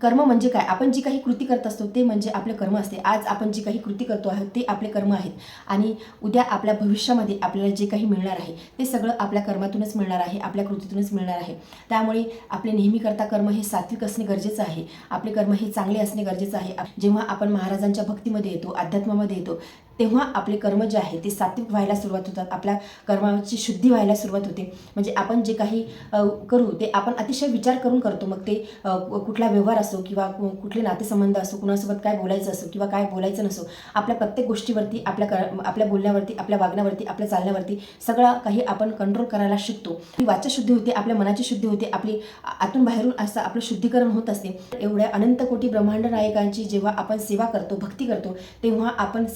कर्म म्हणजे काय? आपण जी काही कृती करत असतो ते म्हणजे आपले कर्म असते. आज आपण जी काही कृती करतो आहोत ते आपले कर्म आहेत आणि उद्या आपल्या भविष्यामध्ये आपल्याला जे काही मिळणार आहे ते सगळं आपल्या कर्मातूनच मिळणार आहे, आपल्या कृतीतूनच मिळणार आहे. त्यामुळे आपले नेहमी करता कर्म हे सात्विक असणे गरजेचं आहे. आपले कर्म हे चांगले असणे गरजेचं आहे. जेव्हा आपण महाराजांच्या भक्तीमध्ये येतो, अध्यात्मामध्ये येतो, तेव्हा आपले कर्म जे आहे ते सात्विक व्हायला सुरुवात होतात. आपल्या कर्माची शुद्धी व्हायला सुरुवात होते. म्हणजे आपण जे काही करू ते आपण अतिशय विचार करून करतो. मग ते कुठला व्यवहार असो किंवा कुठले नातेसंबंध असो, कुणासोबत काय बोलायचं असो किंवा काय बोलायचं नसो, आपल्या प्रत्येक गोष्टीवरती, आपल्या बोलण्यावरती, आपल्या वागण्यावरती, आपल्या चालण्यावरती सगळं काही आपण कंट्रोल करायला शिकतो. आपली वाचशुद्धी होते, आपल्या मनाची शुद्धी होते, आपली आतून बाहेरून असं आपलं शुद्धीकरण होत असते. एवढ्या अनंत कोटी ब्रह्मांड नायकांची जेव्हा आपण सेवा करतो, भक्ती करतो, तेव्हा आपण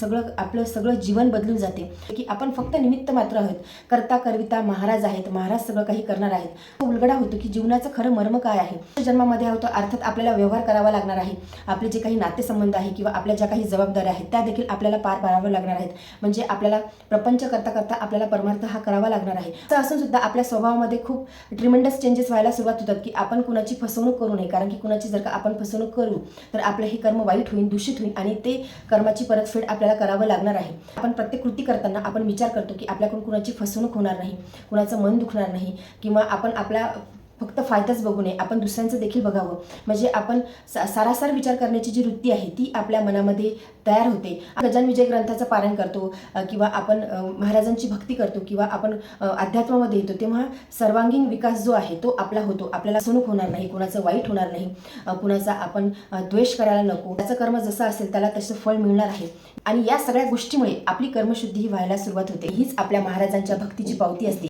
आपलं सगळं जीवन बदलून जाते की आपण फक्त निमित्त मात्र आहोत. करता करविता महाराज आहेत, महाराज सगळं काही करणार आहेत. उलगडा होतो की जीवनाचं खरं मर्म काय आहे. जन्मामध्ये आहोत अर्थात आपल्याला व्यवहार करावा लागणार आहे. आपले जे काही नातेसंबंध आहे किंवा आपल्या ज्या काही जबाबदाऱ्या आहेत त्या देखील आपल्याला पार पाडाव्या लागणार आहेत. म्हणजे आपल्याला प्रपंच करता करता आपल्याला परमार्थ हा करावा लागणार आहे. असं असून सुद्धा आपल्या स्वभावामध्ये खूप ट्रिमेंडस चेंजेस व्हायला सुरुवात होतात की आपण कुणाची फसवणूक करू नये. कारण की कुणाची जर का आपण फसवणूक करू तर आपलं हे कर्म वाईट होईल, दूषित होईल आणि ते कर्माची परतफेड आपल्याला करावं लागणार आहे. आपण प्रत्येक कृती करताना आपण विचार करतो की आपल्याकडून कुणाची फसवणूक होणार नाही, कुणाचं मन दुखणार नाही किंवा आपण आपला फक्त फायदाच बघू नये, आपण दुसऱ्यांचं देखील बघावं. म्हणजे आपण सारासार विचार करण्याची जी वृत्ती आहे ती आपल्या मनामध्ये तयार होते. गजानन विजय ग्रंथाचं पारायण करतो किंवा आपण महाराजांची भक्ती करतो किंवा आपण अध्यात्मामध्ये येतो, तेव्हा सर्वांगीण विकास जो आहे तो आपला होतो. आपल्याला फसवणूक होणार नाही, कुणाचं वाईट होणार नाही, कुणाचा आपण द्वेष करायला नको. त्याचं कर्म जसं असेल त्याला तसं फळ मिळणार आहे. आणि या सगळ्या गोष्टीमुळे आपली कर्मशुद्धी व्हायला सुरुवात होते. हीच आपल्या महाराजांच्या भक्तीची पावती असते.